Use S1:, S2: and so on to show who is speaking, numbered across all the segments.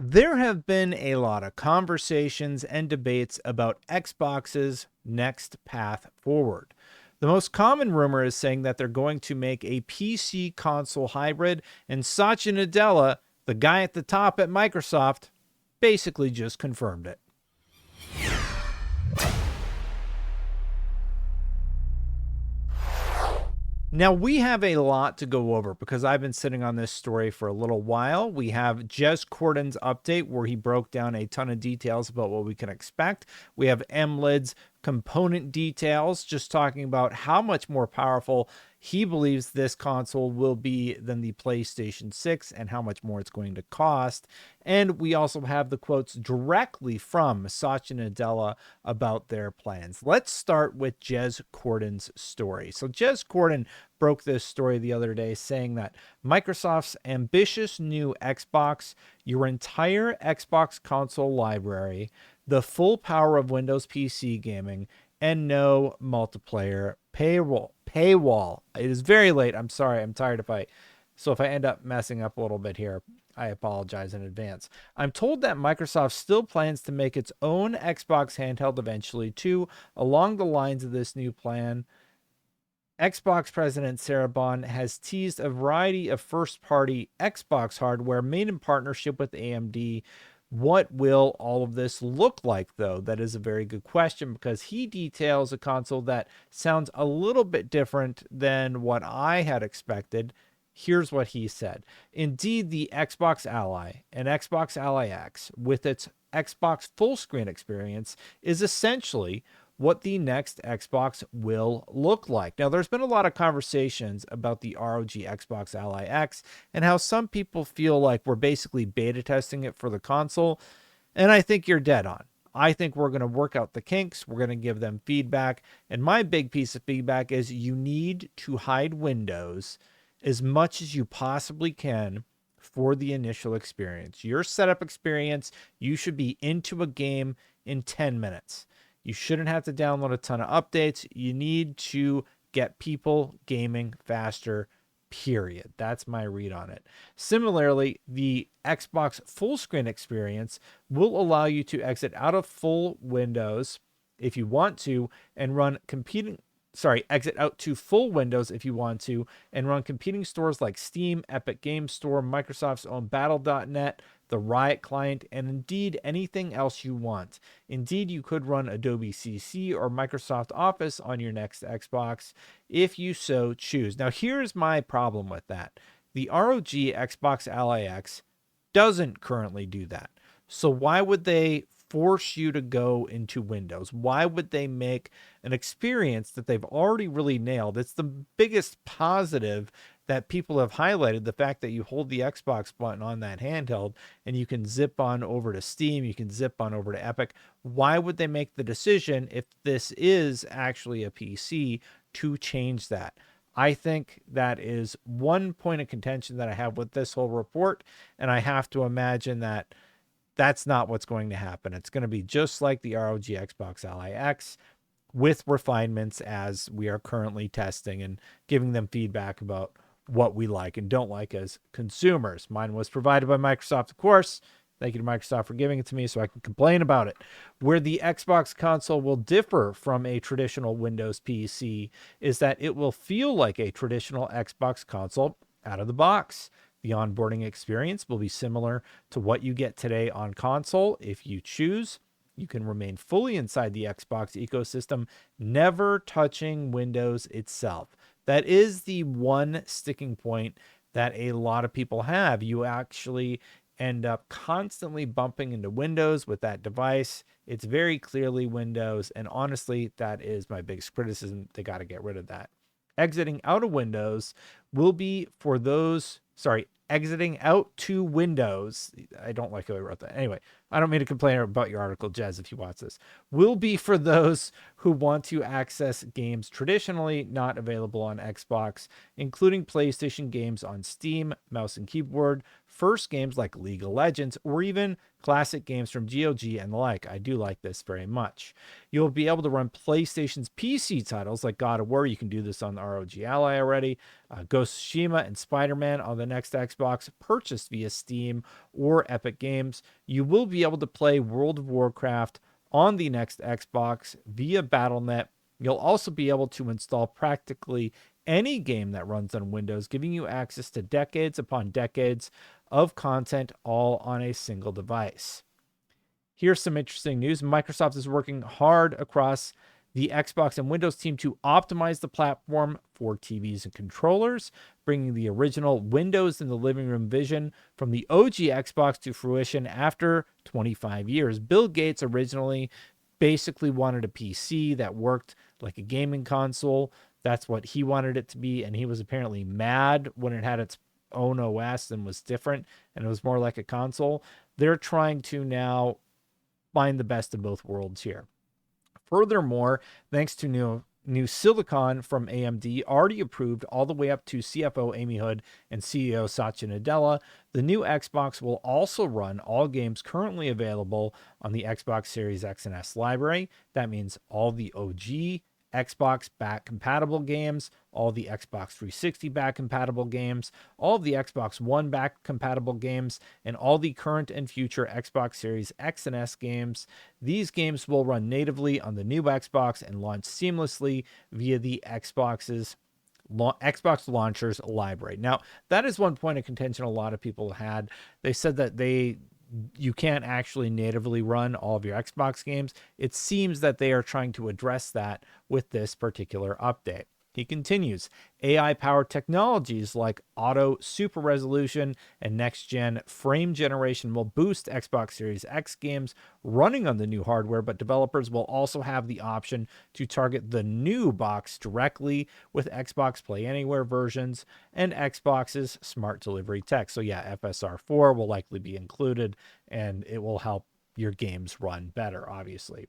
S1: There have been a lot of conversations and debates about Xbox's next path forward. The most common rumor is saying that they're going to make a PC console hybrid, and Satya Nadella, the guy at the top at Microsoft, basically just confirmed it. Now, we have a lot to go over because I've been sitting on this story for a little while. We have Jez Corden's update where he broke down a ton of details about what we can expect. We have MLid's component details, just talking about how much more powerful he believes this console will be than the PlayStation 6 and how much more it's going to cost. And we also have the quotes directly from Satya Nadella about their plans. Let's start with Jez Corden's story. So Jez Corden broke this story the other day saying that Microsoft's ambitious new Xbox, your entire Xbox console library, the full power of Windows PC gaming, and no multiplayer paywall. It is very late. I'm sorry. I'm tired if I end up messing up a little bit here, I apologize in advance. I'm told that Microsoft still plans to make its own Xbox handheld eventually too, along the lines of this new plan. Xbox president Sarah Bond has teased a variety of first-party Xbox hardware made in partnership with AMD. What will all of this look like, though? That is a very good question because he details a console that sounds a little bit different than what I had expected. Here's what he said. Indeed, the Xbox Ally and Xbox Ally X, with its Xbox full screen experience, is essentially what the next Xbox will look like. Now, there's been a lot of conversations about the ROG Xbox Ally X and how some people feel like we're basically beta testing it for the console. And I think you're dead on. I think we're going to work out the kinks. We're going to give them feedback. And my big piece of feedback is you need to hide Windows as much as you possibly can for the initial experience. Your setup experience, you should be into a game in 10 minutes. You shouldn't have to download a ton of updates. You need to get people gaming faster, period. That's my read on it. Similarly, the Xbox full screen experience will allow you to exit out of full Windows if you want to and run exit out to full Windows if you want to and run competing stores like Steam, Epic Games Store, Microsoft's own Battle.net, the Riot client, and indeed anything else you want. Indeed, you could run Adobe CC or Microsoft Office on your next Xbox if you so choose. Now, here's my problem with that. The ROG Xbox Ally X doesn't currently do that. So why would they force you to go into Windows? Why would they make an experience that they've already really nailed? It's the biggest positive that people have highlighted, the fact that you hold the Xbox button on that handheld and you can zip on over to Steam, you can zip on over to Epic. Why would they make the decision, if this is actually a PC, to change that? I think that is one point of contention that I have with this whole report, and I have to imagine that that's not what's going to happen. It's going to be just like the ROG Xbox Ally X with refinements as we are currently testing and giving them feedback about what we like and don't like as consumers. Mine was provided by Microsoft, of course. Thank you to Microsoft for giving it to me so I can complain about it. Where the Xbox console will differ from a traditional Windows PC is that it will feel like a traditional Xbox console out of the box. The onboarding experience will be similar to what you get today on console. If you choose, you can remain fully inside the Xbox ecosystem, never touching Windows itself. That is the one sticking point that a lot of people have. You actually end up constantly bumping into Windows with that device. It's very clearly Windows, and honestly, that is my biggest criticism. They got to get rid of that. Exiting out of Windows will be for those, exiting out to Windows. I don't like how I wrote that. Anyway, I don't mean to complain about your article, Jez, if you watch this. Will be for those who want to access games traditionally not available on Xbox, including PlayStation games on Steam, mouse and keyboard, first games like League of Legends or even classic games from GOG and the like. I do like this very much. You'll be able to run PlayStation's PC titles like God of War. You can do this on the ROG Ally already. Ghost of Tsushima and Spider-Man on the next Xbox, purchased via Steam or Epic Games. You will be able to play World of Warcraft on the next Xbox via Battle.net. You'll also be able to install practically any game that runs on Windows, giving you access to decades upon decades of content all on a single device. Here's some interesting news. Microsoft is working hard across the Xbox and Windows team to optimize the platform for TVs and controllers, bringing the original Windows in the living room vision from the OG Xbox to fruition after 25 years. Bill Gates originally basically wanted a PC that worked like a gaming console. That's what he wanted it to be, and he was apparently mad when it had its own OS and was different, and it was more like a console. They're trying to now find the best of both worlds here. Furthermore, thanks to new silicon from AMD, already approved all the way up to CFO Amy Hood and CEO Satya Nadella, the new Xbox will also run all games currently available on the Xbox Series X and S library. That means all the OG Xbox back compatible games, all the Xbox 360 back compatible games, all of the Xbox One back compatible games, and all the current and future Xbox Series X and S games. These games will run natively on the new Xbox and launch seamlessly via the Xbox launcher's library. Now, that is one point of contention a lot of people had. They said that you can't actually natively run all of your Xbox games. It seems that they are trying to address that with this particular update. He continues, AI-powered technologies like auto super resolution and next-gen frame generation will boost Xbox Series X games running on the new hardware, but developers will also have the option to target the new box directly with Xbox Play Anywhere versions and Xbox's smart delivery tech. So yeah, FSR4 will likely be included, and it will help your games run better, obviously.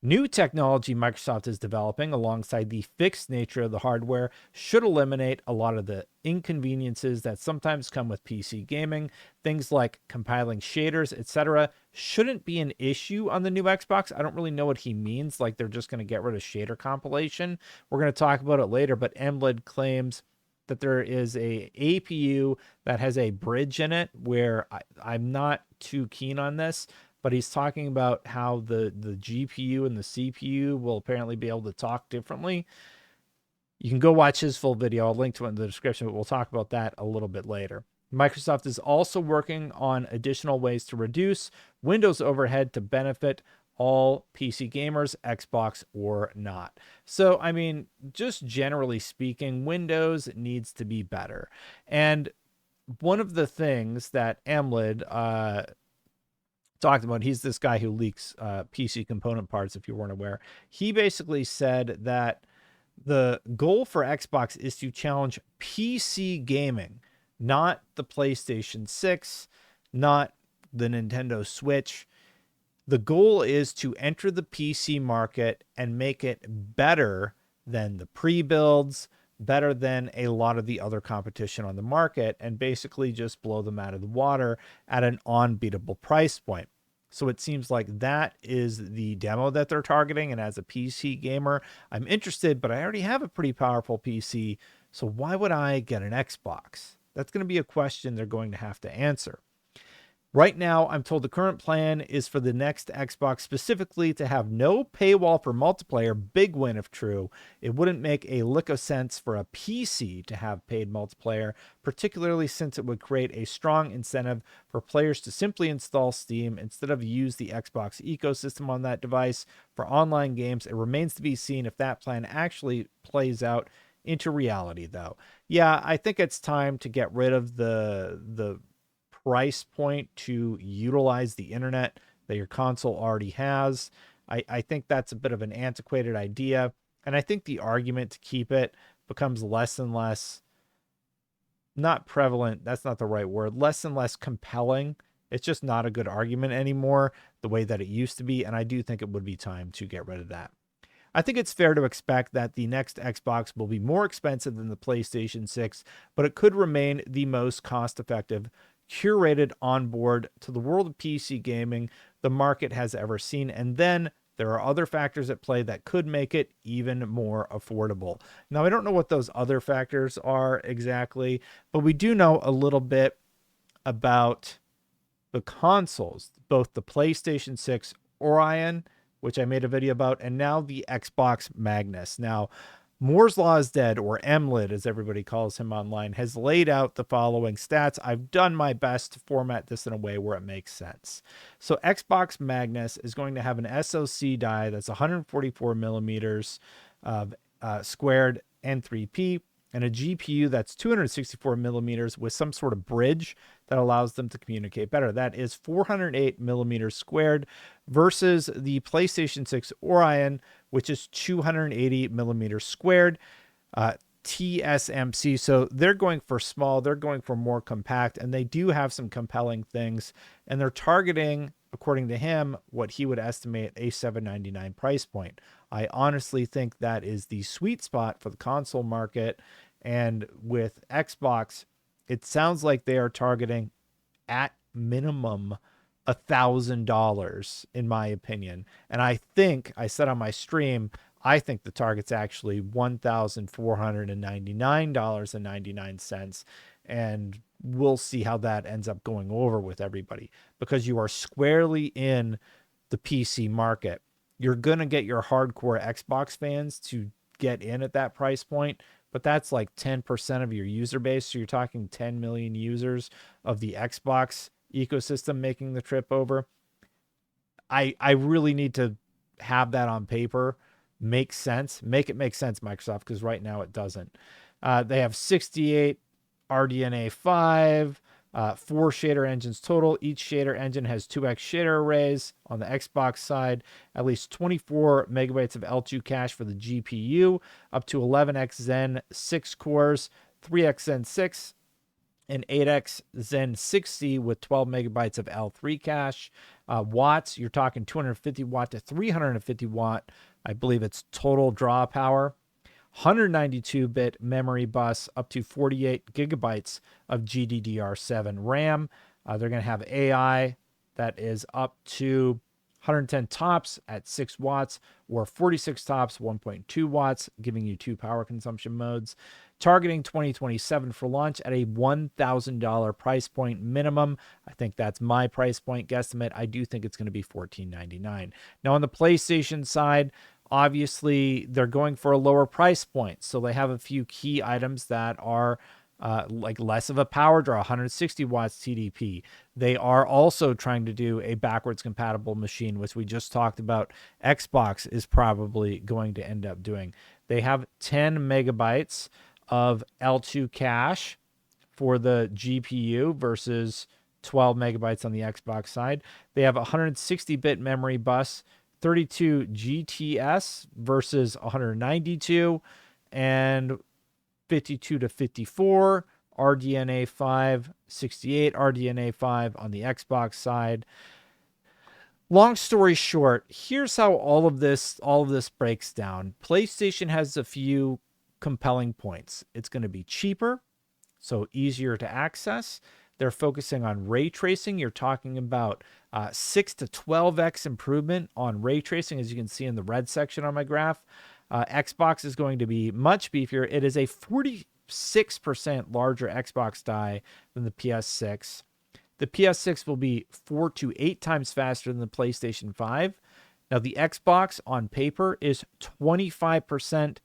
S1: New technology Microsoft is developing alongside the fixed nature of the hardware should eliminate a lot of the inconveniences that sometimes come with PC gaming. Things like compiling shaders, etc., shouldn't be an issue on the new Xbox. I don't really know what he means, like they're just going to get rid of shader compilation. We're going to talk about it later, but MLID claims that there is a APU that has a bridge in it where I'm not too keen on this. But he's talking about how the GPU and the CPU will apparently be able to talk differently. You can go watch his full video. I'll link to it in the description, but we'll talk about that a little bit later. Microsoft is also working on additional ways to reduce Windows overhead to benefit all PC gamers, Xbox or not. So, I mean, just generally speaking, Windows needs to be better. And one of the things that AMLID talked about, he's this guy who leaks PC component parts, if you weren't aware. He basically said that the goal for Xbox is to challenge PC gaming, not the PlayStation 6, not the Nintendo Switch. The goal is to enter the PC market and make it better than the pre-builds, better than a lot of the other competition on the market, and basically just blow them out of the water at an unbeatable price point. So it seems like that is the demo that they're targeting. And as a PC gamer, I'm interested, but I already have a pretty powerful PC. So why would I get an Xbox? That's going to be a question they're going to have to answer. Right now, I'm told the current plan is for the next Xbox specifically to have no paywall for multiplayer. Big win if true. It wouldn't make a lick of sense for a PC to have paid multiplayer, particularly since it would create a strong incentive for players to simply install Steam instead of use the Xbox ecosystem on that device for online games. It remains to be seen if that plan actually plays out into reality, though. Yeah, I think it's time to get rid of the price point to utilize the internet that your console already has. I think that's a bit of an antiquated idea. And I think the argument to keep it becomes less and less, not prevalent, that's not the right word, less and less compelling. It's just not a good argument anymore the way that it used to be. And I do think it would be time to get rid of that. I think it's fair to expect that the next Xbox will be more expensive than the PlayStation 6, but it could remain the most cost-effective curated onboard to the world of PC gaming the market has ever seen. And then there are other factors at play that could make it even more affordable. Now, I don't know what those other factors are exactly, but we do know a little bit about the consoles, both the PlayStation 6 Orion, which I made a video about, and now the Xbox Magnus. Now, Moore's Law is Dead, or MLID as everybody calls him online, has laid out the following stats. I've done my best to format this in a way where it makes sense. So Xbox Magnus is going to have an SoC die that's 144 millimeters of squared N3P, and a GPU that's 264 millimeters with some sort of bridge that allows them to communicate better. That is 408 millimeters squared versus the PlayStation 6 Orion, which is 280 millimeters squared. TSMC. So they're going for small, they're going for more compact, and they do have some compelling things. And they're targeting, according to him, what he would estimate a $799 price point. I honestly think that is the sweet spot for the console market. And with Xbox, it sounds like they are targeting at minimum $1,000 in my opinion. And I think I said on my stream, I think the target's actually $1,499.99. And we'll see how that ends up going over with everybody, because you are squarely in the PC market. You're going to get your hardcore Xbox fans to get in at that price point, but that's like 10% of your user base. So you're talking 10 million users of the Xbox ecosystem making the trip over. I really need to have that on paper. Make sense. Make it make sense, Microsoft, because right now it doesn't. They have 68 RDNA 5, 4 shader engines total. Each shader engine has 2x shader arrays. On the Xbox side, at least 24 megabytes of L2 cache for the GPU, up to 11x Zen 6 cores, 3x Zen 6, and 8x Zen 60 with 12 megabytes of L3 cache. Watts, you're talking 250 watt to 350 watt. I believe it's total draw power. 192-bit memory bus, up to 48 gigabytes of GDDR7 RAM. They're going to have AI that is up to 110 tops at 6 watts or 46 tops, 1.2 watts, giving you 2 power consumption modes. Targeting 2027 for launch at a $1,000 price point minimum. I think that's my price point guesstimate. I do think it's going to be $1,499. Now on the PlayStation side, obviously they're going for a lower price point. So they have a few key items that are like less of a power draw, 160 watts TDP. They are also trying to do a backwards compatible machine, which we just talked about. Xbox is probably going to end up doing. They have 10 megabytes of L2 cache for the GPU versus 12 megabytes on the Xbox side. They have a 160-bit memory bus, 32 GTS versus 192, and 52 to 54 RDNA 5, 68 RDNA 5 on the Xbox side. Long story short, here's how all of this breaks down. PlayStation has a few compelling points. It's going to be cheaper, so easier to access. They're focusing on ray tracing. You're talking about 6 to 12x improvement on ray tracing, as you can see in the red section on my graph. Xbox is going to be much beefier. It is a 46% larger Xbox die than the PS6. The PS6 will be 4 to 8 times faster than the PlayStation 5. Now, the Xbox on paper is 25%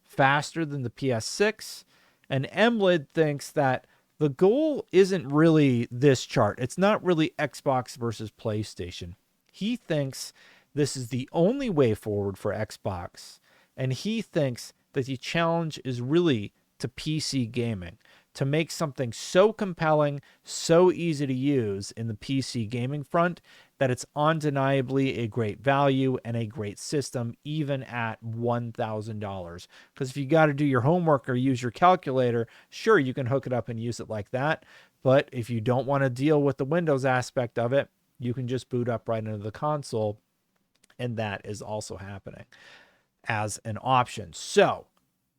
S1: faster than the PS6. And MLID thinks that the goal isn't really this chart. It's not really Xbox versus PlayStation. He thinks this is the only way forward for Xbox. And he thinks that the challenge is really to PC gaming, to make something so compelling, so easy to use in the PC gaming front that it's undeniably a great value and a great system, even at $1,000. Because if you got to do your homework or use your calculator, sure, you can hook it up and use it like that. But if you don't want to deal with the Windows aspect of it, you can just boot up right into the console. And that is also happening as an option. So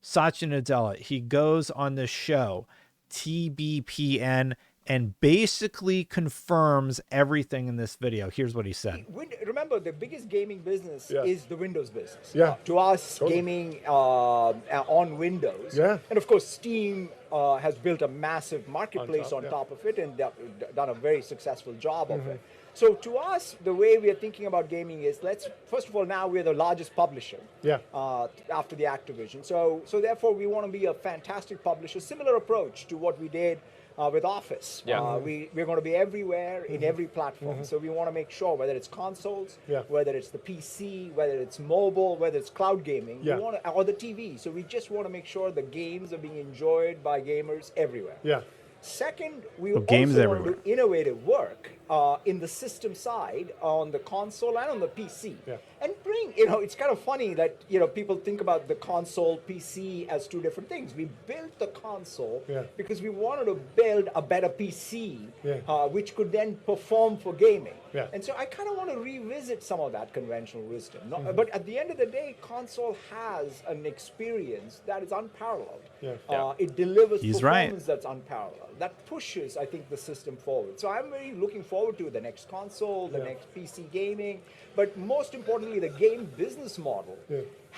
S1: Satya Nadella, he goes on this show, TBPN, and basically confirms everything in this video. Here's what he said.
S2: Remember, the biggest gaming business is the Windows business.
S3: To
S2: us, gaming on Windows. And of course, Steam has built a massive marketplace on top of it and done a very successful job of it. So to us, the way we are thinking about gaming is, first of all, now we're the largest publisher after the Activision. So therefore, we want to be a fantastic publisher, similar approach to what we did with Office. We're going to be everywhere in every platform. So we want to make sure, whether it's consoles, whether it's the PC, whether it's mobile, whether it's cloud gaming, or the TV. So we just want to make sure the games are being enjoyed by gamers everywhere. Second, we also want to do innovative work in the system side, on the console and on the PC. And bring, it's kind of funny that, people think about the console, PC as two different things. We built the console because we wanted to build a better PC, which could then perform for gaming. And so I kind of want to revisit some of that conventional wisdom. But at the end of the day, console has an experience that is unparalleled. It delivers performance that's unparalleled. That pushes, I think, the system forward. So I'm really looking forward to the next console, the next PC gaming, but most importantly, the game business model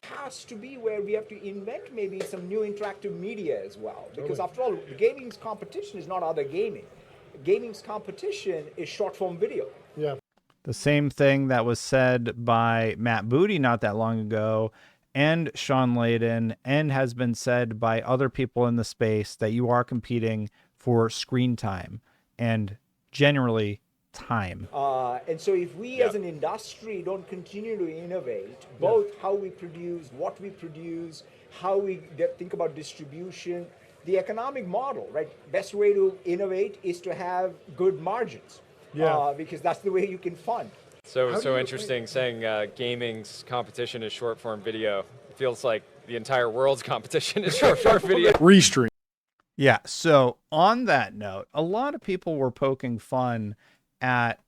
S2: has to be where we have to invent maybe some new interactive media as well. Because after all, gaming's competition is not other gaming. Gaming's competition is short-form video.
S1: The same thing that was said by Matt Booty not that long ago, and Sean Layden, and has been said by other people in the space, that you are competing for screen time and generally time.
S2: And so if we as an industry don't continue to innovate, both how we produce, what we produce, how we think about distribution, the economic model, right? Best way to innovate is to have good margins. Because that's the way you can fund.
S4: So interesting saying gaming's competition is short form video. It feels like the entire world's competition is short form video.
S3: Restream.
S1: Yeah. So on that note, a lot of people were poking fun at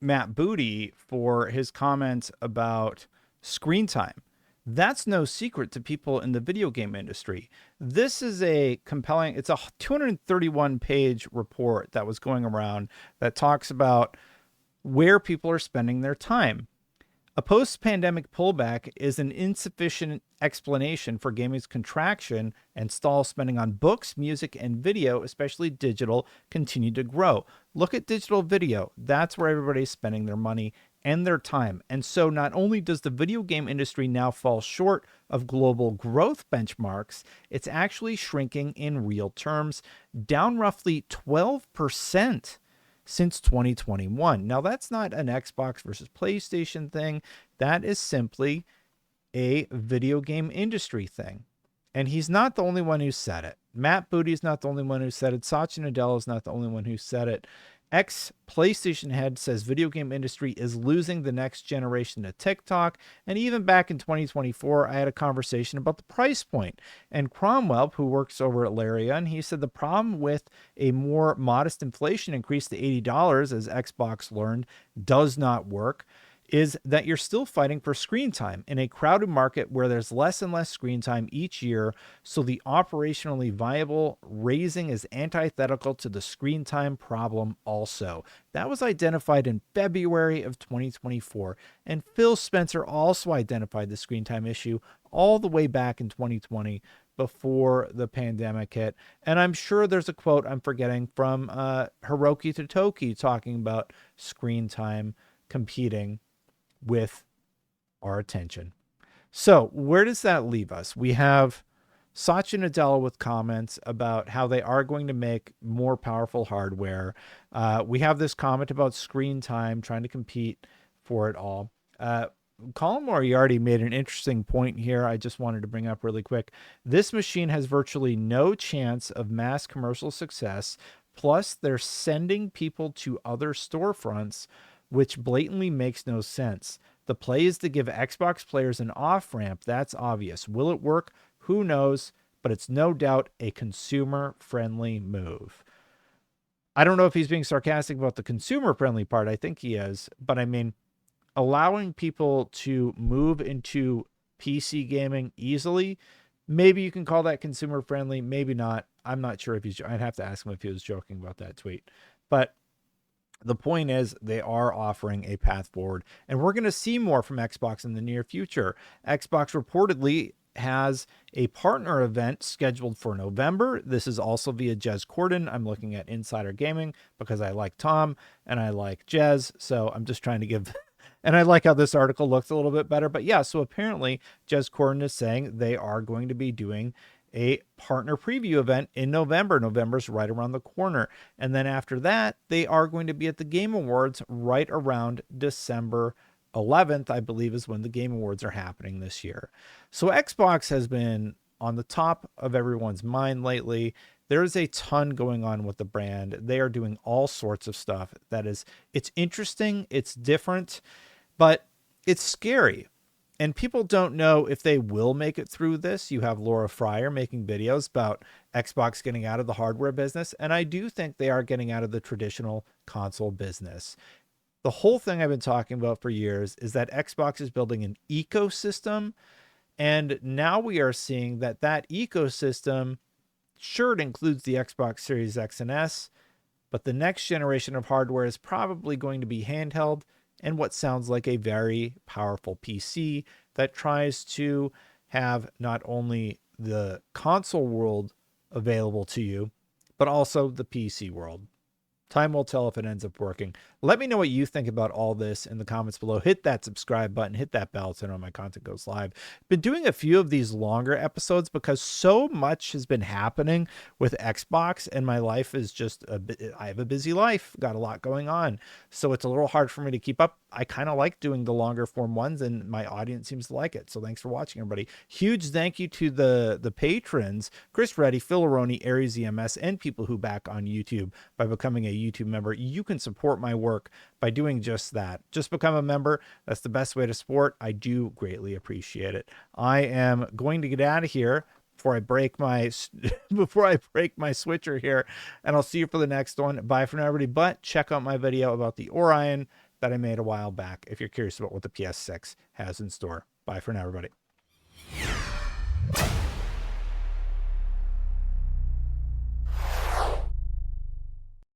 S1: Matt Booty for his comments about screen time. That's no secret to people in the video game industry. This is a compelling, it's a 231-page report that was going around that talks about where people are spending their time. A post-pandemic pullback is an insufficient explanation for gaming's contraction, and stall spending on books, music, and video, especially digital, continue to grow. Look at digital video. That's where everybody's spending their money and their time. And so not only does the video game industry now fall short of global growth benchmarks, it's actually shrinking in real terms, down roughly 12% since 2021. Now, that's not an Xbox versus PlayStation thing. That is simply a video game industry thing. And he's not the only one who said it. Matt Booty's not the only one who said it. Satya Nadella is not the only one who said it. Ex-PlayStation head says video game industry is losing the next generation to TikTok. And even back in 2024, I had a conversation about the price point. And Cromwell, who works over at Larian, he said the problem with a more modest inflation increase to $80, as Xbox learned, does not work, is that you're still fighting for screen time in a crowded market where there's less and less screen time each year. So the operationally viable raising is antithetical to the screen time problem also. That was identified in February of 2024. And Phil Spencer also identified the screen time issue all the way back in 2020 before the pandemic hit. And I'm sure there's a quote I'm forgetting from Hiroki Totoki talking about screen time competing with our attention. So where does that leave us? We have Satya Nadella with comments about how they are going to make more powerful hardware. We have this comment about screen time, trying to compete for it all. Colin Moriarty made an interesting point here I just wanted to bring up really quick. This machine has virtually no chance of mass commercial success. Plus, they're sending people to other storefronts, which blatantly makes no sense. The play is to give Xbox players an off-ramp. That's obvious. Will it work? Who knows? But it's no doubt a consumer-friendly move. I don't know if he's being sarcastic about the consumer-friendly part. I think he is. But I mean, allowing people to move into PC gaming easily Maybe you can call that consumer friendly, maybe not. I'm not sure if I'd have to ask him if he was joking about that tweet. But the point is, they are offering a path forward, and we're going to see more from Xbox in the near future. Xbox reportedly has a partner event scheduled for November. This is also via Jez Corden. I'm looking at Insider Gaming because I like Tom and I like Jez. So I'm just trying to give, and I like how this article looks a little bit better. But yeah, so apparently Jez Corden is saying they are going to be doing a partner preview event in November. November's right around the corner. And then after that, they are going to be at the Game Awards right around December 11th, I believe, is when the Game Awards are happening this year. So Xbox has been on the top of everyone's mind lately. There's a ton going on with the brand. They are doing all sorts of stuff it's interesting, it's different, but it's scary. And people don't know if they will make it through this. You have Laura Fryer making videos about Xbox getting out of the hardware business. And I do think they are getting out of the traditional console business. The whole thing I've been talking about for years is that Xbox is building an ecosystem. And now we are seeing that ecosystem, sure, it includes the Xbox Series X and S, but the next generation of hardware is probably going to be handheld and what sounds like a very powerful PC that tries to have not only the console world available to you, but also the PC world. Time will tell if it ends up working. Let me know what you think about all this in the comments below. Hit that subscribe button, hit that bell so you know when my content goes live. Been doing a few of these longer episodes because so much has been happening with Xbox, and my life is just I have a busy life, got a lot going on. So it's a little hard for me to keep up. I kind of like doing the longer form ones, and my audience seems to like it. So thanks for watching, everybody. Huge thank you to the patrons, Chris Reddy, Phil Aroni, Aries EMS, and people who back on YouTube by becoming a YouTube member. You can support my work by doing just that. Just become a member. That's the best way to support. I do greatly appreciate it. I am going to get out of here before I break my switcher here, and I'll see you for the next one. Bye for now, everybody. But check out my video about the Orion that I made a while back if you're curious about what the PS6 has in store. Bye for now, everybody.